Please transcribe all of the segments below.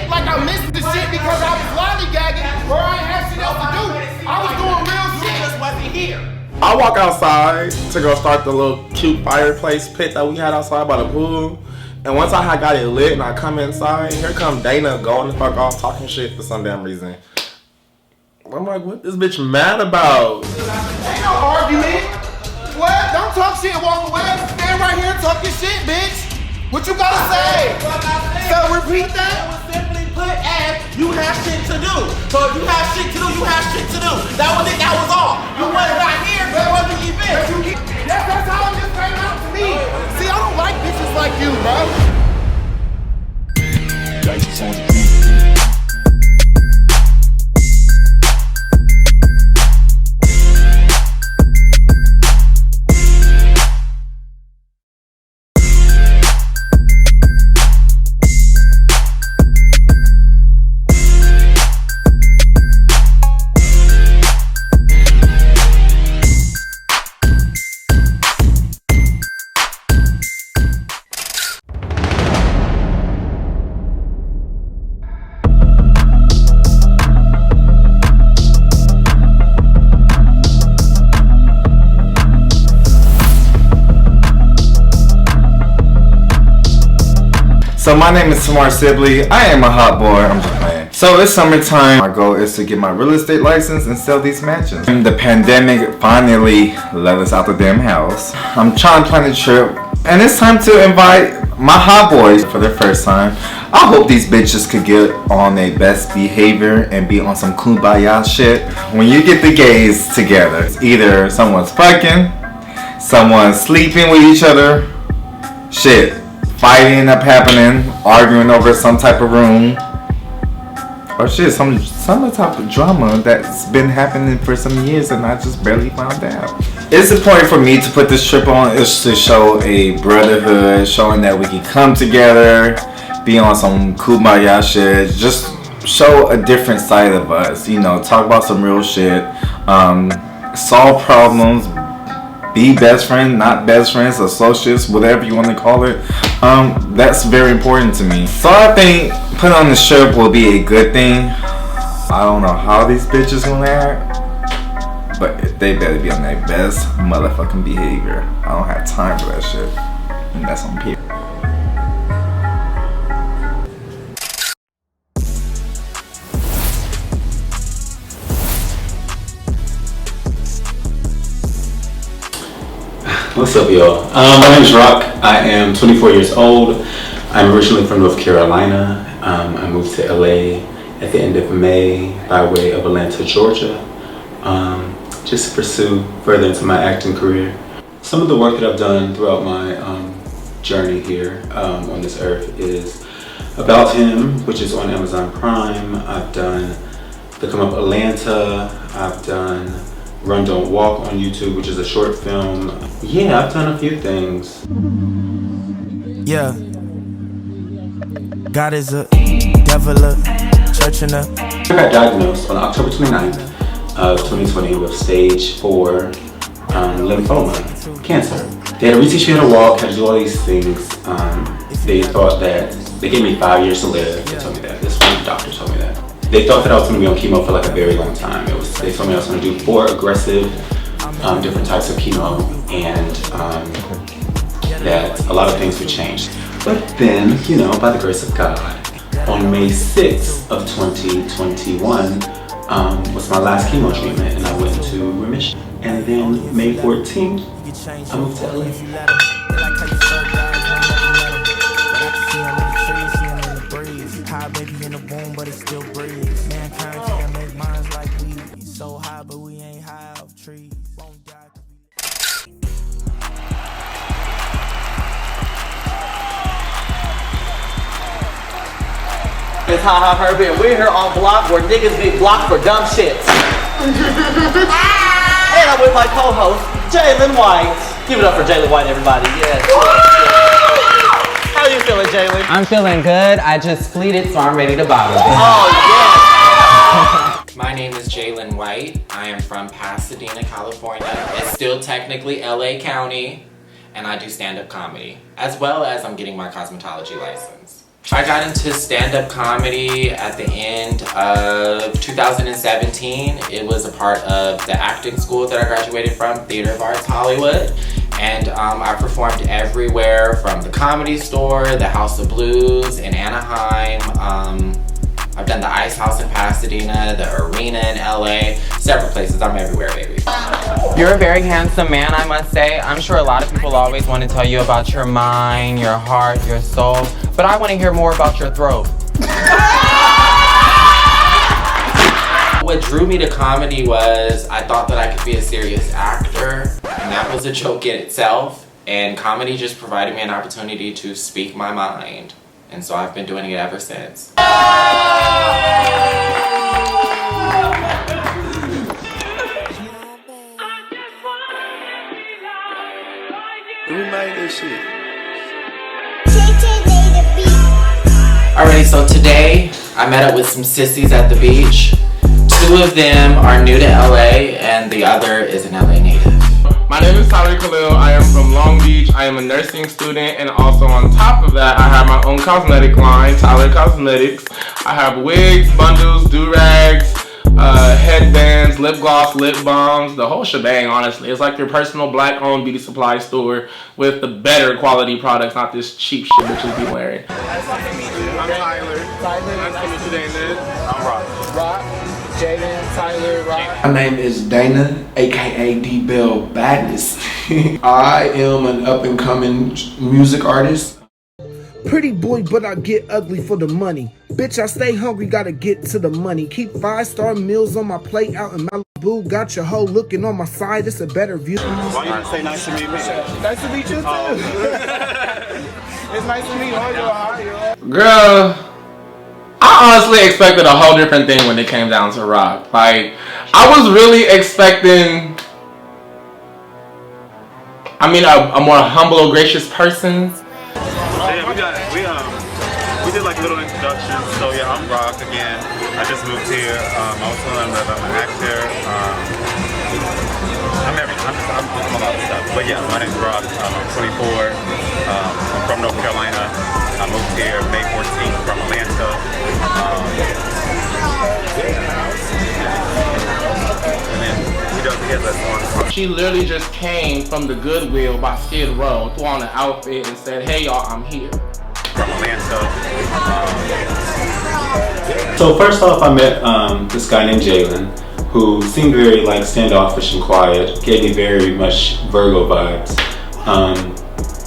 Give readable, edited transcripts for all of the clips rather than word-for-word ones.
act like I missed the shit because I was lollygagging or I ain't had shit else to do. I was doing real shit. You just wasn't here. I walk outside to go start the little cute fireplace pit that we had outside by the pool. And once I had got it lit and I come inside, here come Dana going the fuck off talking shit for some damn reason. I'm like, what this bitch mad about? Ain't no argument. What? Don't talk shit and walk away. Stand right here and talk your shit, bitch. What you gotta say? So repeat that. Simply put as you have shit to do. So if you have shit to do, you have shit to do. That was it. That was all. You wasn't not here. That wasn't the event. That's how it just came out to me. See, I don't like bitches like you, bro. So my name is Tamar Sibley. I am a hot boy. I'm just playing. So it's summertime. My goal is to get my real estate license and sell these mansions. And the pandemic finally let us out the damn house. I'm trying to plan a trip. And it's time to invite my hot boys for their first time. I hope these bitches could get on their best behavior and be on some kumbaya shit. When you get the gays together, it's either someone's fucking, someone's sleeping with each other, shit. Fighting up happening, arguing over some type of room, or shit, some type of drama that's been happening for some years and I just barely found out. It's important for me to put this trip on is to show a brotherhood, showing that we can come together, be on some kumbaya shit, just show a different side of us, you know, talk about some real shit, solve problems, be best friends, not best friends, associates, whatever you want to call it. That's very important to me. So I think putting on this trip will be a good thing. I don't know how these bitches gonna act, but they better be on their best motherfucking behavior. I don't have time for that shit. And that's on people. What's up, y'all? My name is Rocc. I am 24 years old. I'm originally from North Carolina. I moved to LA at the end of May by way of Atlanta, Georgia, just to pursue further into my acting career. Some of the work that I've done throughout my journey here on this earth is About Him, which is on Amazon Prime. I've done The Come Up Atlanta. I've done Run Don't Walk on YouTube, which is a short film. Yeah, I've done a few things. Yeah. God is a devil, a church in a... I got diagnosed on October 29th of 2020 with stage 4 lymphoma, cancer. They had to reteach me how to walk, how to do all these things. They thought that, they gave me 5 years to live. They told me that, this one doctor told me that. They thought that I was going to be on chemo for like a very long time. They told me I was going to do 4 aggressive different types of chemo, and that a lot of things would change. But then, you know, by the grace of God, on May 6th of 2021 was my last chemo treatment, and I went into remission. And then May 14th, I moved to LA. It's Ha Herbie, and we're here on Block where niggas get blocked for dumb shit. And I'm with my co-host, JAYLIN White. Give it up for JAYLIN White, everybody. Yes. How are you feeling, JAYLIN? I'm feeling good. I just fleeted, so I'm ready to bottle it. Oh, yes. My name is JAYLIN White. I am from Pasadena, California. It's still technically LA County, and I do stand-up comedy, as well as I'm getting my cosmetology license. I got into stand-up comedy at the end of 2017. It was a part of the acting school that I graduated from, Theater of Arts Hollywood. And I performed everywhere from the Comedy Store, the House of Blues in Anaheim. I've done the Ice House in Pasadena, the Arena in LA, several places. I'm everywhere, baby. You're a very handsome man, I must say. I'm sure a lot of people always want to tell you about your mind, your heart, your soul, but I want to hear more about your throat. What drew me to comedy was I thought that I could be a serious actor, and that was a joke in itself. And comedy just provided me an opportunity to speak my mind. And so I've been doing it ever since. Who made this shit? Alrighty, so today I met up with some sissies at the beach. 2 of them are new to LA and the other is an LA native. My name is Tyler Khalil. I am from Long Beach. I am a nursing student, and also on top of that, I have my own cosmetic line, Tyler Cosmetics. I have wigs, bundles, do-rags, headbands, lip gloss, lip balms, the whole shebang, honestly. It's like your personal black-owned beauty supply store with the better quality products, not this cheap shit bitches be wearing. I'm Tyler. Nice to meet you, Dana. I'm Rocc. Rocc, Jaden, Tyler, Rocc. My name is Dana, aka D-Bell Badness. I am an up-and-coming music artist. Pretty boy, but I get ugly for the money. Bitch, I stay hungry, gotta get to the money. Keep 5-star meals on my plate out in Malibu. Got your hoe looking on my side, it's a better view. Why you didn't say nice to meet me? Nice to meet you too. It's nice to meet all y'all. Girl, I honestly expected a whole different thing when it came down to Rocc. Like, I was really expecting, a more humble, gracious person. We did like little introductions. So yeah, I'm Rocc again. I just moved here. I was telling them that I'm an actor. I'm a lot of stuff. But yeah, my name's Rocc. I'm 24. I'm from North Carolina. I moved here May 14th from Atlanta. And then he has that song. She literally just came from the Goodwill by Skid Row, threw on an outfit and said, "Hey y'all, I'm here." From Atlanta. So first off, I met this guy named JAYLIN, who seemed very like standoffish and quiet. Gave me very much Virgo vibes.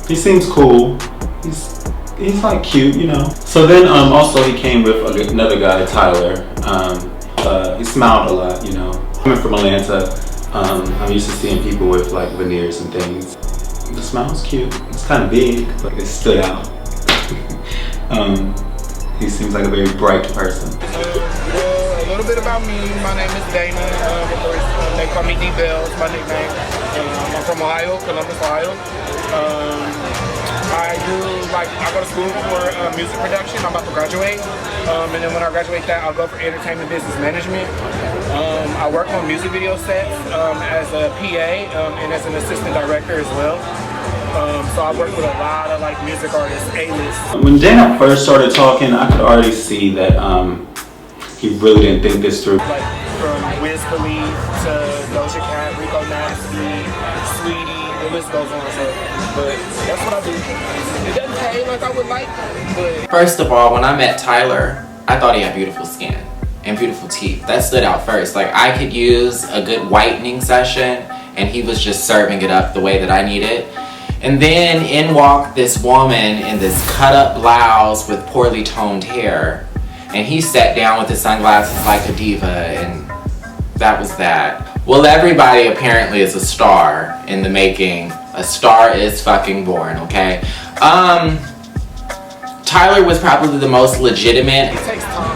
He seems cool. He's like cute, you know. So then also he came with another guy, Tyler. He smiled a lot, you know. Coming from Atlanta, I'm used to seeing people with like veneers and things. The smile's cute. It's kind of big, but it stood out. He seems like a very bright person. A little bit about me. My name is Dana. They call me D-Bell. It's my nickname. I'm from Ohio, Columbus, Ohio. I go to school for music production. I'm about to graduate. And then when I graduate that, I'll go for entertainment business management. I work on music video sets as a PA and as an assistant director as well. So I work with a lot of like music artists, A-list. When Dana first started talking, I could already see that he really didn't think this through. Like from Wiz Khalifa to Doja Cat, Rico Nasty, Sweetie, the list goes on. So, but that's what I do. It doesn't pay like I would like, but First of all, when I met Tyler, I thought he had beautiful skin and beautiful teeth. That stood out first. Like I could use a good whitening session and he was just serving it up the way that I needed. And then in walked this woman in this cut up blouse with poorly toned hair. And he sat down with his sunglasses like a diva, and that was that. Well, everybody apparently is a star in the making. A star is fucking born, okay? Tyler was probably the most legitimate. it takes time.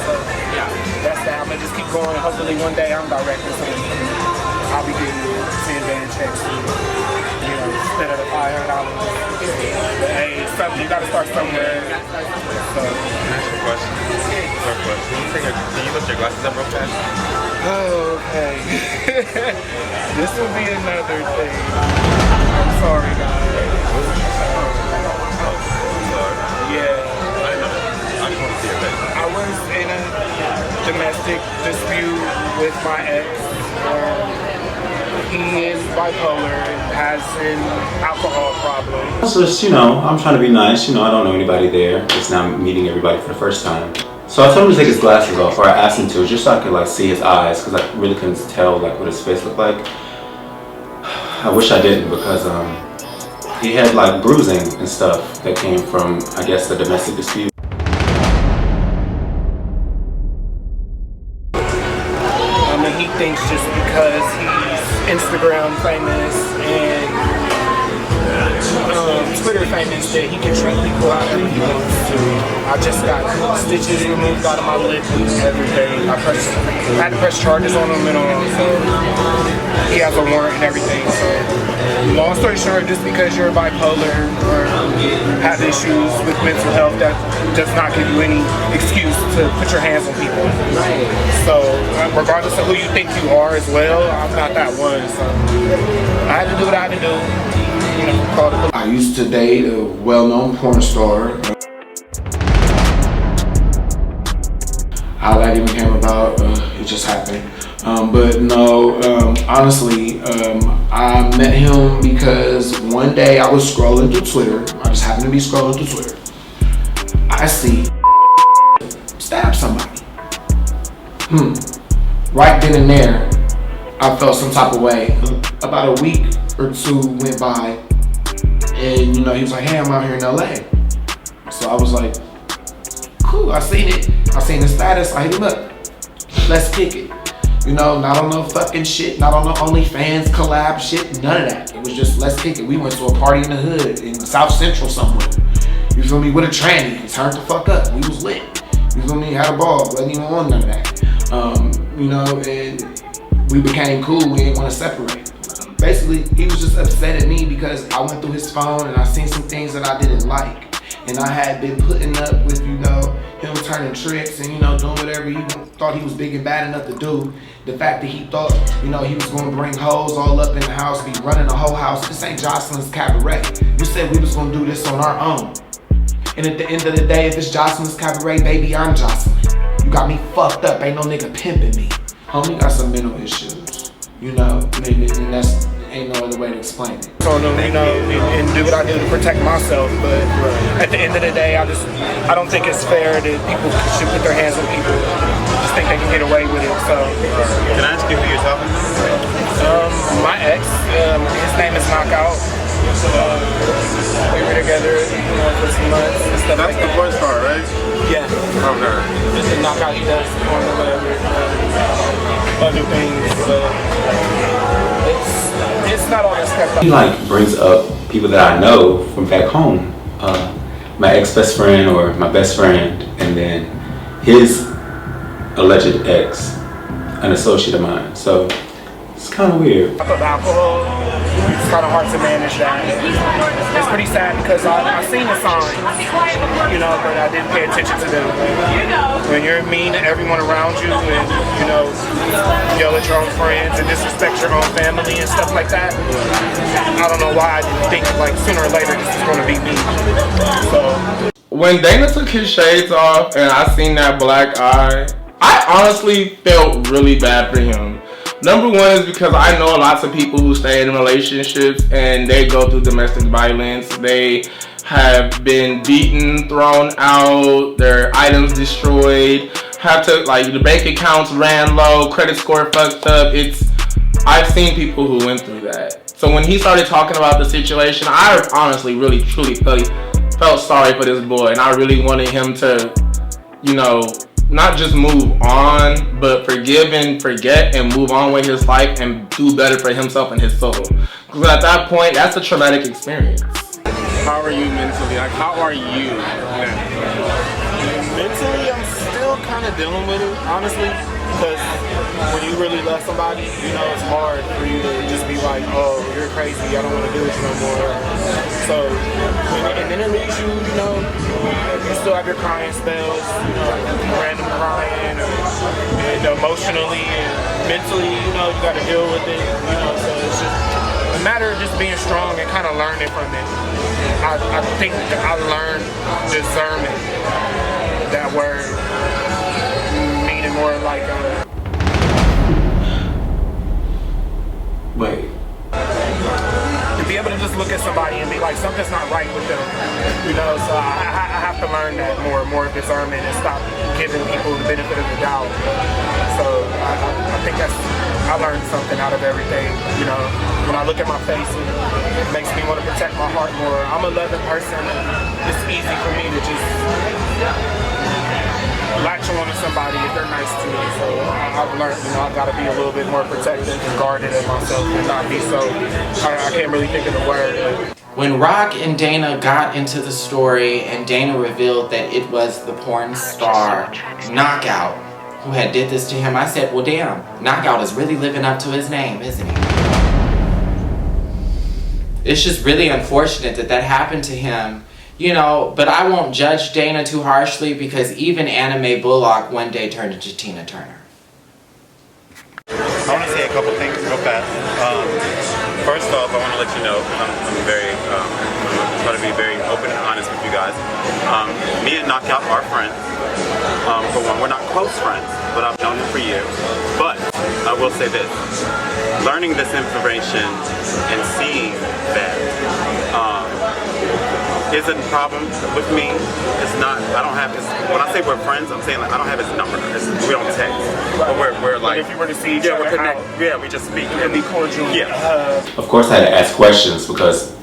So yeah, that's that. I'm gonna just keep going and hopefully one day I'm directing something. I'll be getting 10-band checks. Instead of the $500. But hey, you gotta start somewhere. So. Question. Can you lift your glasses up real fast? Oh, okay. This will be another thing. I'm sorry, guys. I'm sorry. Yeah. I didn't know with my ex. He is bipolar and has an alcohol problem. So it's, I'm trying to be nice. I don't know anybody there. Just now meeting everybody for the first time. So I told him to take his glasses off, or I asked him to, just so I could like see his eyes, because I really couldn't tell like what his face looked like. I wish I didn't, because he had like bruising and stuff that came from, I guess, the domestic dispute. He thinks just because he's Instagram famous and Twitter famous that he can treat people however he wants to. I just got stitches removed out of my lip and everything. I had to press charges on him and all, so he has a warrant and everything. So long story short, just because you're bipolar or have issues with mental health, that does not give you any excuse to put your hands on people. So regardless of who you think you are as well, I'm not that one. So I had to do what I had to do. I used to date a well-known porn star. How that even came about, it just happened. But no, honestly, I met him because one day I was scrolling through Twitter. I just happened to be scrolling through Twitter. I see stab somebody. Right then and there, I felt some type of way. About a week or two went by, and he was like, hey, I'm out here in LA. So I was like, cool, I seen it. I seen the status, I hit him up. Let's kick it. Not on no fucking shit, not on the OnlyFans collab shit, none of that. It was just, let's kick it. We went to a party in the hood, in South Central somewhere. You feel me, with a tranny, and turned the fuck up. We was lit. You feel me, had a ball, wasn't even on none of that. And we became cool, we didn't want to separate. Basically, he was just upset at me because I went through his phone and I seen some things that I didn't like. And I had been putting up with, him turning tricks and, doing whatever he thought he was big and bad enough to do. The fact that he thought, he was going to bring hoes all up in the house, be running the whole house. This ain't Jocelyn's Cabaret. You said we was going to do this on our own. And at the end of the day, if it's Jocelyn's Cabaret, baby, I'm Jocelyn. You got me fucked up, ain't no nigga pimping me. Homie got some mental issues, and that's ain't no other way to explain it. On them, and do what I do to protect myself. But at the end of the day, I don't think it's fair that people should put their hands on people. Just think they can get away with it. So. Can I ask you who you're talking to? My ex, his name is Knockout. We were together, for some months and stuff. That's like the porn star, right? Yeah. Okay. Just a Knockout, he does porn or whatever, other things, but it's not all that's kept up. He brings up people that I know from back home, my ex-best friend or my best friend, and then his alleged ex, an associate of mine. So it's kind of weird. Alcohol, it's kind of hard to manage that. It's pretty sad because I seen the signs, but I didn't pay attention to them. When you're mean to everyone around you and, yell at your own friends and disrespect your own family and stuff like that, I don't know why I didn't think sooner or later this is going to be me. So when Dana took his shades off and I seen that black eye, I honestly felt really bad for him. Number one is because I know lots of people who stay in relationships and they go through domestic violence. They have been beaten, thrown out, their items destroyed, have to, the bank accounts ran low, credit score fucked up. I've seen people who went through that. So when he started talking about the situation, I honestly really truly felt sorry for this boy, and I really wanted him to, not just move on, but forgive and forget and move on with his life and do better for himself and his soul. Because at that point, that's a traumatic experience. how are you mentally? How are you? Mentally, I'm still kind of dealing with it, honestly. Because when you really love somebody, it's hard for you to just be like, oh, you're crazy, I don't want to do it no more. So, and then it leaves you, you still have your crying spells, random crying, and emotionally and mentally, you got to deal with it, so it's just a matter of just being strong and kind of learning from it. I think that I learned discernment, that word, meaning more like Wait. To be able to just look at somebody and be like, something's not right with them, you know. So I have to learn that more discernment and stop giving people the benefit of the doubt. So I think I learned something out of everything, you know. When I look at my face, it makes me want to protect my heart more. I'm a loving person, and it's easy for me to just latch on to somebody if they're nice to me. So I've learned, you know, I've got to be a little bit more protective and guarded of myself and not be so, I can't really think of the word. When Rocc and Dana got into the story and Dana revealed that it was the porn star Knockout who had did this to him, I said, well damn, Knockout is really living up to his name, isn't he? It's just really unfortunate that that happened to him. You know, but I won't judge Dana too harshly because even Anime Bullock one day turned into Tina Turner. I want to say a couple things real fast. First off, I want to let you know, because I'm very, I'm trying to be very open and honest with you guys. Me and Knockout are friends. For one, we're not close friends, but I've known him for years. But I will say this, learning this information and seeing that isn't a problem with me. It's not, I don't have his, when I say we're friends, I'm saying like I don't have his number. We don't text. But we're like, if you were to see each other, yeah, we just speak. And be cordial. Yeah. Of course I had to ask questions because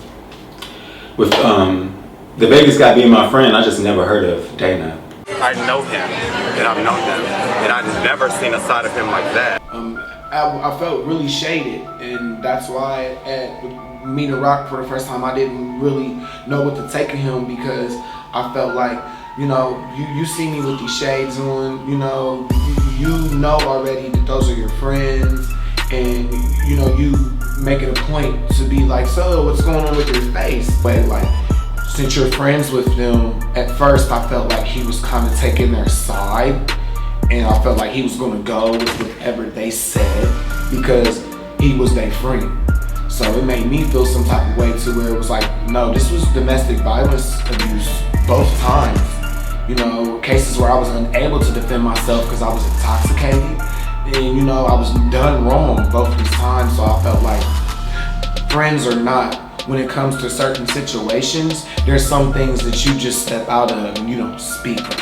with the Vegas guy being my friend, I just never heard of Dana. I know him, and I've known him, and I've never seen a side of him like that. I felt really shaded, and that's why at meeting Rocc for the first time, I didn't really know what to take of him because I felt like, you know, you see me with these shades on, you know already that those are your friends, and you know, you make it a point to be like, so what's going on with your face? But like, since you're friends with them, at first I felt like he was kind of taking their side, and I felt like he was gonna go with whatever they said because he was their friend. So it made me feel some type of way to where it was like, no, this was domestic violence abuse both times. You know, cases where I was unable to defend myself because I was intoxicated. And you know, I was done wrong both these times. So I felt like friends or not, when it comes to certain situations, there's some things that you just step out of and you don't speak of.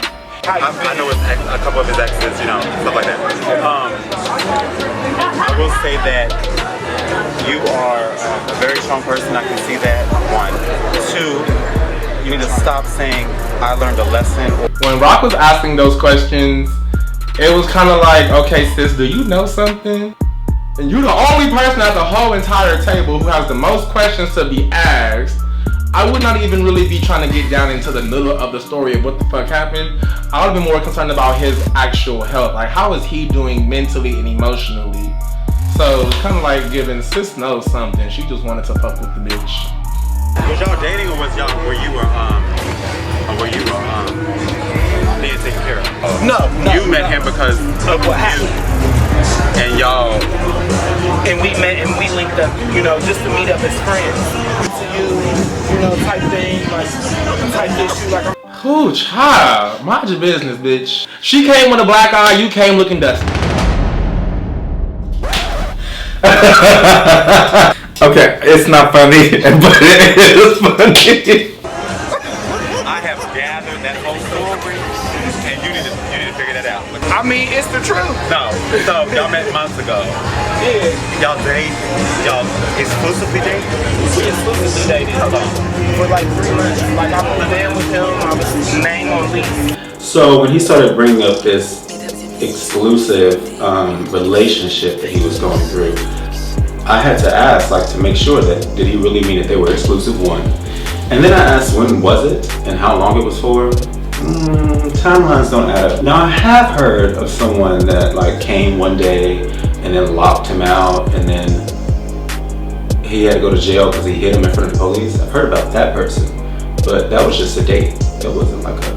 I know a couple of his exes, you know, stuff like that. I will say that you are a very strong person. I can see that. 1, 2, you need to stop saying, I learned a lesson. When Rocc was asking those questions, it was kind of like, okay sis, do you know something? And you're the only person at the whole entire table who has the most questions to be asked. I would not even really be trying to get down into the middle of the story of what the fuck happened. I would have been more concerned about his actual health. Like, how is he doing mentally and emotionally? So it's kind of like giving sis knows something. She just wanted to fuck with the bitch. Was y'all dating or was y'all where you were being taken care of? No. You met him because of what happened. And y'all. And we met and we linked up, you know, just to meet up as friends. To you know, type thing, like type issue, like. Ooh, child, mind your business, bitch. She came with a black eye, you came looking dusty. Okay, it's not funny, but it is funny. I have gathered that whole story, and you need to figure that out. I mean, it's the truth. No, so y'all met months ago. Yeah. Y'all date? Y'all exclusively date? We exclusively dated. For like 3 months. Like I moved in with him. I was name on lease. So when he started bringing up this exclusive relationship that he was going through, I had to ask, like, to make sure that did he really mean that they were exclusive, 1. And then I asked when was it and how long it was for. Timelines don't add up. Now I have heard of someone that like came one day and then locked him out and then he had to go to jail because he hit him in front of the police. I've heard about that person, but that was just a date. That wasn't like a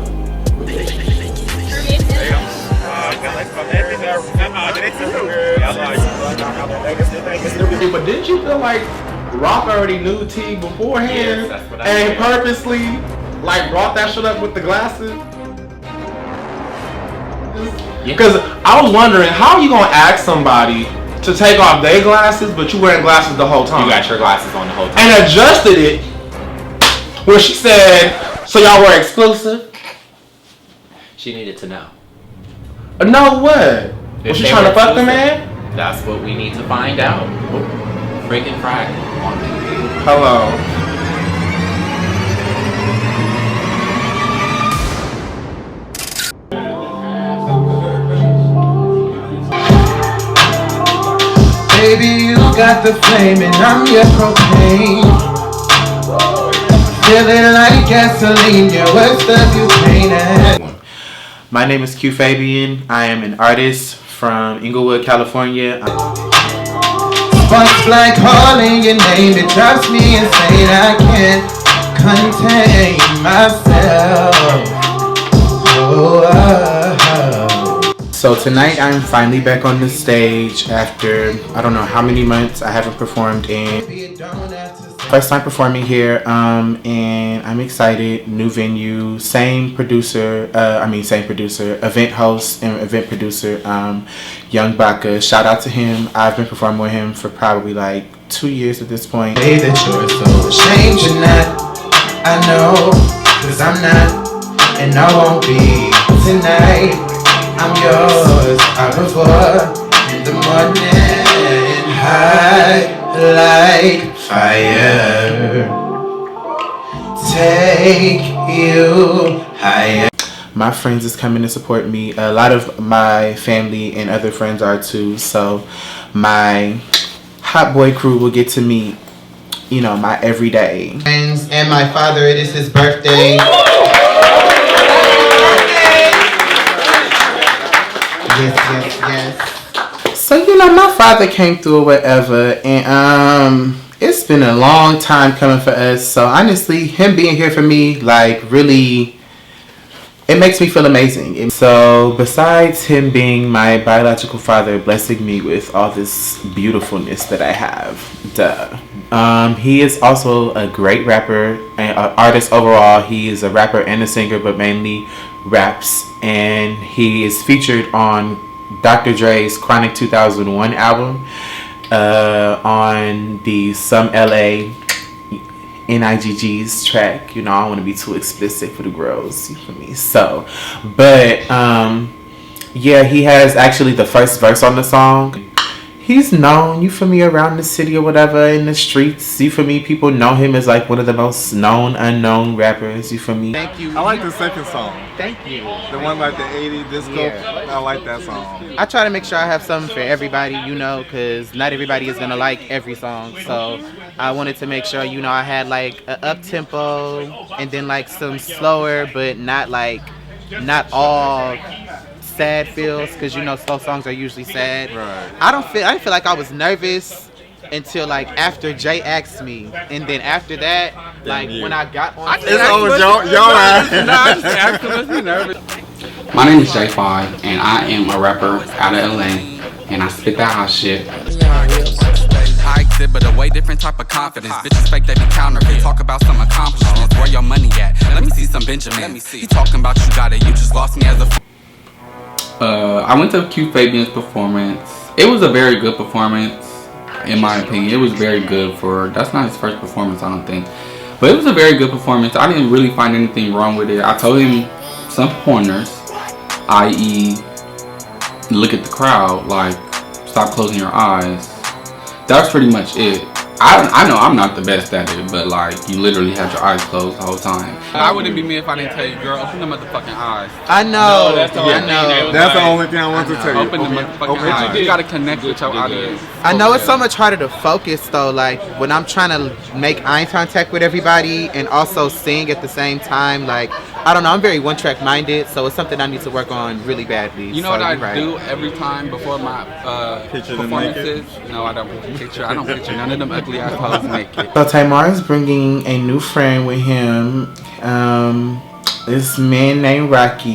relationship. But didn't you feel like Rocc already knew T beforehand and purposely like brought that shit up with the glasses? Because I was wondering, how are you gonna ask somebody to take off their glasses, but you wearing glasses the whole time. You got your glasses on the whole time. And adjusted it when she said, so y'all were exclusive? She needed to know. No, what? Was she trying to fuck the man? That's what we need to find out. Freaking frag. Hello. Baby, you got the flame and I'm your propane. Feeling like gasoline, yeah, what's the butane? My name is Q Fabian. I am an artist from Inglewood, California. Sparks like calling your name, it drives me insane. I can't contain myself. So tonight I'm finally back on the stage after I don't know how many months I haven't performed in. First time performing here, and I'm excited. New venue, same producer, event host and event producer, Young Baka. Shout out to him. I've been performing with him for probably like 2 years at this point. Say that you're so ashamed you're not. I know, cause I'm not, and I won't be tonight. I'm yours, I prefer in the morning, high like fire, take you higher. My friends is coming to support me. A lot of my family and other friends are too. So my hot boy crew will get to meet, you know, my everyday. And my father, it is his birthday. Yes. So, you know, my father came through or whatever, and it's been a long time coming for us. So honestly, him being here for me, like, really, it makes me feel amazing. And so besides him being my biological father, blessing me with all this beautifulness that I have, he is also a great rapper and artist overall. He is a rapper and a singer, but mainly raps, and he is featured on Dr. Dre's Chronic 2001 album, on the Some LA NIGG's track. You know, I don't want to be too explicit for the girls, you feel me? So, but yeah, he has actually the first verse on the song. He's known, you feel me, around the city or whatever, in the streets, you feel me? People know him as like one of the most known, unknown rappers, you feel me? Thank you. I like the second song. Thank you. The one like the 80s disco. Yeah. I like that song. I try to make sure I have something for everybody, you know, because not everybody is going to like every song. So I wanted to make sure, you know, I had like an up-tempo and then like some slower, but not all sad feels, because you know slow songs are usually sad. Right. I didn't feel like I was nervous until like after Jay asked me, and then after that, like when I got on, I just asked him, was he nervous? My name is Jay FYE, and I am a rapper out of LA, and I spit that hot shit. I exhibit a way different type of confidence. Bitches fake, they be counterfeit. Talk about some accomplishments. Where your money at? Let me see some Benjamin. You talking about you got it, you just lost me as a I went to Q Fabian's performance. It was a very good performance, in my opinion. It was very good that's not his first performance, I don't think. But it was a very good performance. I didn't really find anything wrong with it. I told him some pointers, i.e. look at the crowd, like stop closing your eyes. That was pretty much it. I know I'm not the best at it, but like you literally had your eyes closed the whole time. I wouldn't be me if I didn't tell you, girl, open the motherfucking eyes. I know. No, that's the only thing. That's the only thing I want to tell you. Open the motherfucking eyes. You gotta connect with your audience. I know it's so much harder to focus though, like when I'm trying to make eye contact with everybody and also sing at the same time. Like, I don't know, I'm very one-track minded, so it's something I need to work on really badly. You know what I do every time before my performances? No, I don't picture. I don't picture none of them ugly ass hoes naked. So TAMAR is bringing a new friend with him. This man named Rocc,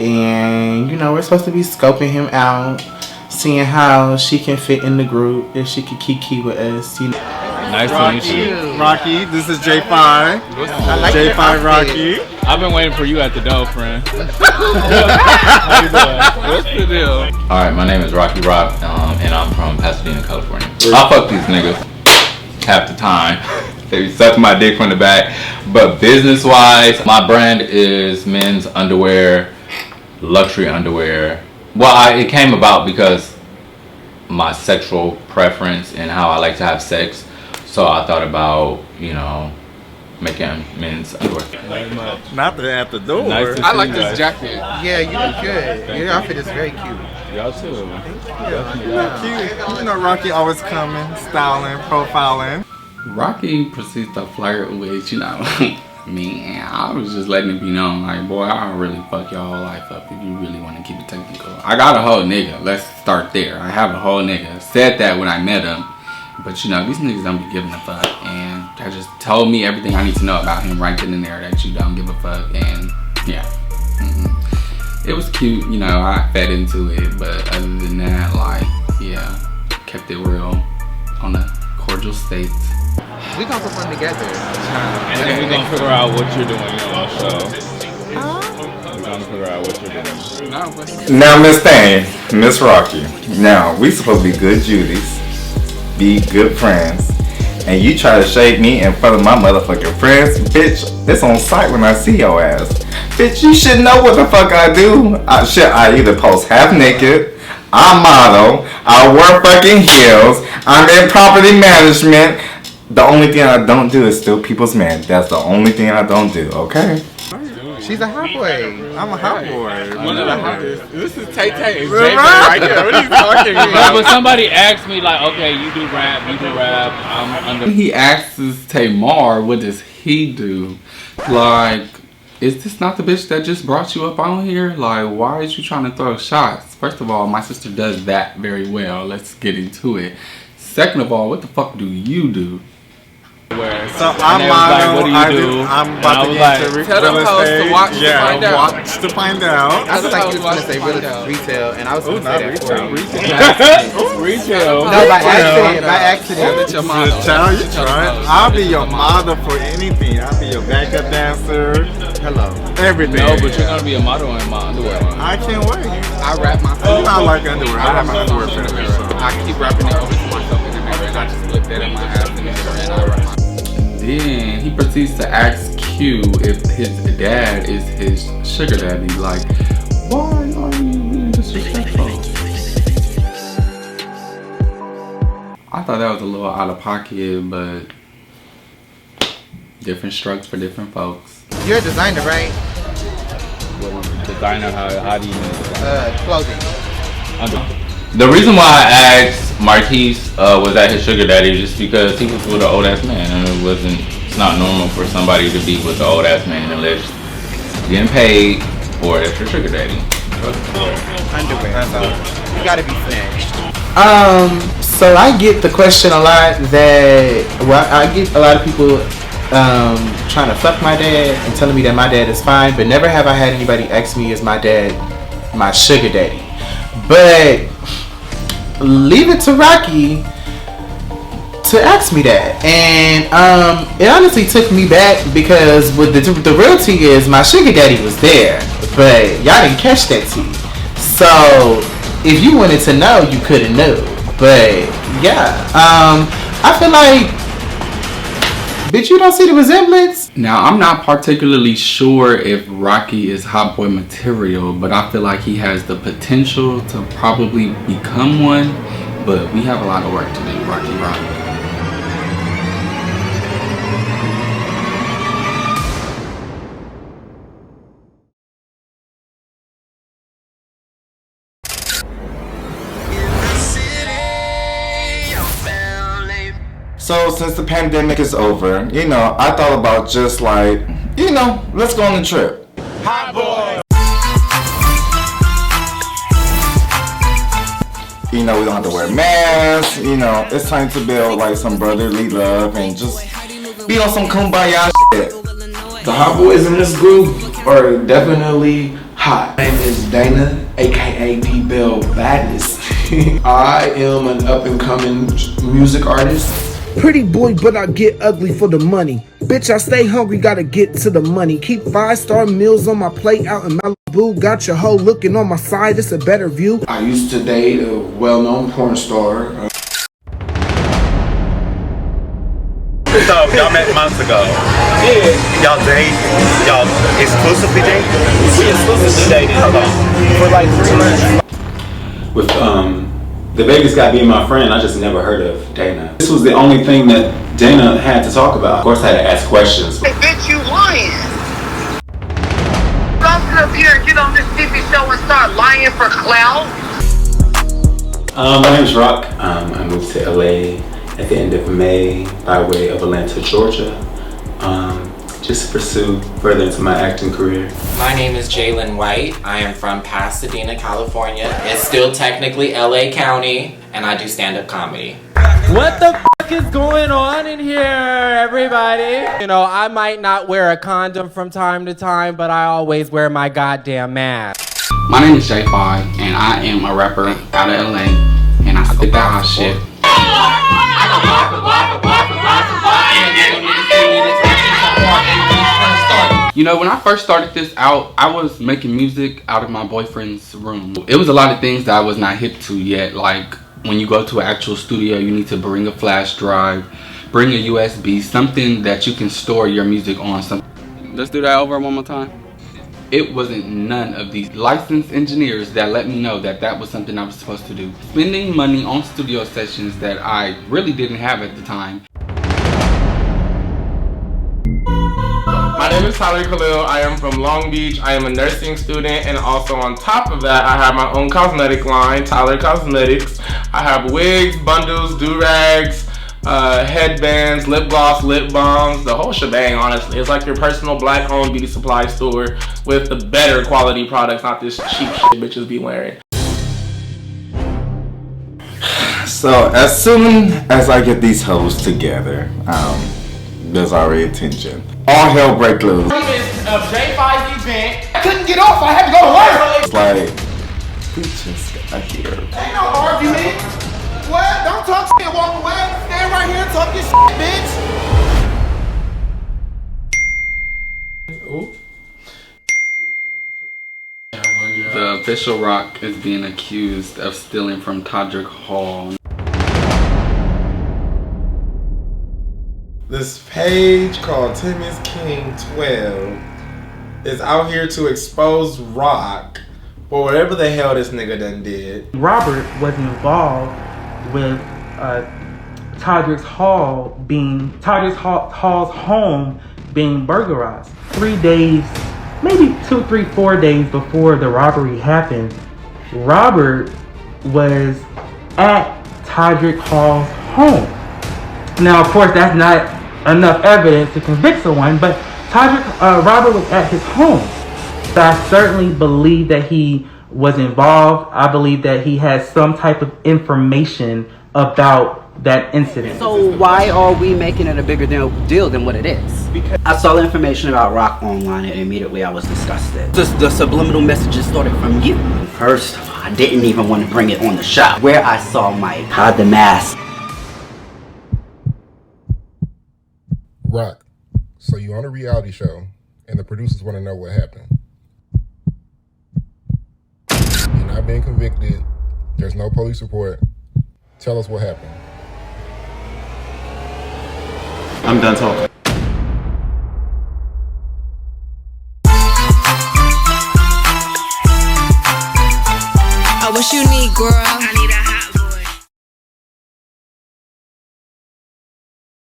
and you know we're supposed to be scoping him out, seeing how she can fit in the group, if she could kiki with us, you know. Nice to meet you. Rocky, this is Jay FYE. Jay FYE Rocky. I've been waiting for you at the door, friend. How you doing? What's the deal? Alright, my name is Rocky Rock, and I'm from Pasadena, California. I fuck these niggas half the time. They be sucking my dick from the back. But business-wise, my brand is men's underwear, luxury underwear. Well, it came about because my sexual preference and how I like to have sex. So I thought about, you know, making men's underwear. Not at the door. Nice I like this jacket. Yeah, you look good. Your outfit is very cute. Y'all too. You know, Rocky always coming, styling, profiling. Rocky proceeds to flirt with, you know, me. I was just letting it be known, like, boy, I'll really fuck your whole life up if you really want to keep it technical. I got a whole nigga. Let's start there. I have a whole nigga. Said that when I met him. But, you know, these niggas don't be giving a fuck. And they just told me everything I need to know about him right then and there, that you don't give a fuck. And, yeah. It was cute. You know, I fed into it. But other than that, like, yeah, kept it real on a cordial state. We gonna perform together. And then we're gonna figure out what you're doing on our show. We're gonna figure out what you're doing. Now, Miss Thane, Miss Rocky. Now, we supposed to be good Judies, be good friends, and you try to shade me in front of my motherfucking friends. Bitch, it's on sight when I see your ass. Bitch, you should know what the fuck I do. I either post half naked, I model, I wear fucking heels, I'm in property management. The only thing I don't do is steal people's man. That's the only thing I don't do, okay? She's a hot boy. I'm a hot boy. This is Tay-Tay. It's right here. What are you talking about? But somebody asked me, like, okay, you do rap, I'm under. He asks Tamar, what does he do? Like, is this not the bitch that just brought you up on here? Like, why is you trying to throw shots? First of all, my sister does that very well. Let's get into it. Second of all, what the fuck do you do? So I'm model, I'm about to get into real estate. To watch to find out. Watch to find out. I was like, you was gonna say retail, and I was gonna say that for you. Retail. No, by accident. Child, you trying? I'll be your model for anything. I'll be your backup dancer. Hello. Everything. No, but you're gonna be a model in my underwear. I can't wait. I wrap my You know I like underwear. I have my underwear for the mirror. I keep wrapping it over to myself in the mirror, and I just look at my ass in the mirror, and I wrap my. Then he proceeds to ask Q if his dad is his sugar daddy. Like, why are you being disrespectful? I thought that was a little out of pocket, but different strokes for different folks. You're a designer, right? Designer, how do you mean? Clothing. The reason why I asked Marquise was that his sugar daddy was just because he was with an old ass man, and it's not normal for somebody to be with an old ass man unless getting paid or that's your sugar daddy. Underwear, so you gotta be snatched. So I get the question a lot I get a lot of people trying to fuck my dad and telling me that my dad is fine, but never have I had anybody ask me, is my dad my sugar daddy? But leave it to Rocky to ask me that, and it honestly took me back because with the real tea is my sugar daddy was there, but y'all didn't catch that tea. So if you wanted to know, you could have known. But yeah, I feel like, bitch, you don't see the resemblance. Now, I'm not particularly sure if Rocky is hot boy material, but I feel like he has the potential to probably become one. But we have a lot of work to do, Rocky Rock. So since the pandemic is over, you know, I thought about just like, you know, let's go on a trip. Hot boy. You know, we don't have to wear masks. You know, it's time to build like some brotherly love and just be on some kumbaya shit. The hot boys in this group are definitely hot. My name is Dana, aka D-Bell Badness. I am an up and coming music artist. Pretty boy, but I get ugly for the money. Bitch, I stay hungry, gotta get to the money. Keep 5-star meals on my plate out in Malibu. Got your hoe looking on my side, it's a better view. I used to date a well-known porn star. So y'all met months ago. Yeah. Y'all date? Y'all exclusively date? We exclusively dated. How long? For like 3 months. With the Vegas guy being my friend, I just never heard of Dana. This was the only thing that Dana had to talk about. Of course, I had to ask questions. Hey, bitch, you lying. Don't sit up here and get on this TV show and start lying for clout. My name is Rocc. I moved to LA at the end of May by way of Atlanta, Georgia. Just to pursue further into my acting career. My name is JAYLIN White. I am from Pasadena, California. It's still technically LA County, and I do stand-up comedy. What the fuck is going on in here, everybody? You know, I might not wear a condom from time to time, but I always wear my goddamn mask. My name is Jay FYE, and I am a rapper out of LA, and I spit that hot shit. You know, when I first started this out, I was making music out of my boyfriend's room. It was a lot of things that I was not hip to yet. Like, when you go to an actual studio, you need to bring a flash drive, bring a USB, something that you can store your music on. Let's do that over one more time. It wasn't none of these licensed engineers that let me know that that was something I was supposed to do. Spending money on studio sessions that I really didn't have at the time. My name is Tyler I am from Long Beach. I am a nursing student, and also on top of that, I have my own cosmetic line, TYLER Cosmetics. I have wigs, bundles, do-rags, headbands, lip gloss, lip balms, the whole shebang, honestly. It's like your personal black-owned beauty supply store with the better quality products, not this cheap shit bitches be wearing. So as soon as I get these hoes together, there's already tension. All hell break loose. J FYE's event. I couldn't get off. I had to go to work. It's like, we just got here. Ain't no argument. What? Don't talk shit and walk away. Stand right here and talk your shit, bitch. The official Rocc is being accused of stealing from Todrick Hall. This page called Timmy's King 12 is out here to expose Rocc for whatever the hell this nigga done did. Robert was involved with Todrick Hall's home being burglarized. 3 days, maybe 2, 3, 4 days before the robbery happened, Robert was at Todrick Hall's home. Now, of course, that's not enough evidence to convict someone, but Robert was at his home. So I certainly believe that he was involved. I believe that he has some type of information about that incident. So why are we making it a bigger deal than what it is? Because I saw the information about Rocc online and immediately I was disgusted. The subliminal messages started from you. First, I didn't even want to bring it on the show. Where I saw Mike hide the mask. Rocc, so you on a reality show and the producers want to know what happened. You're not being convicted. There's no police report. Tell us what happened. I'm done talking. I wish you need, girl.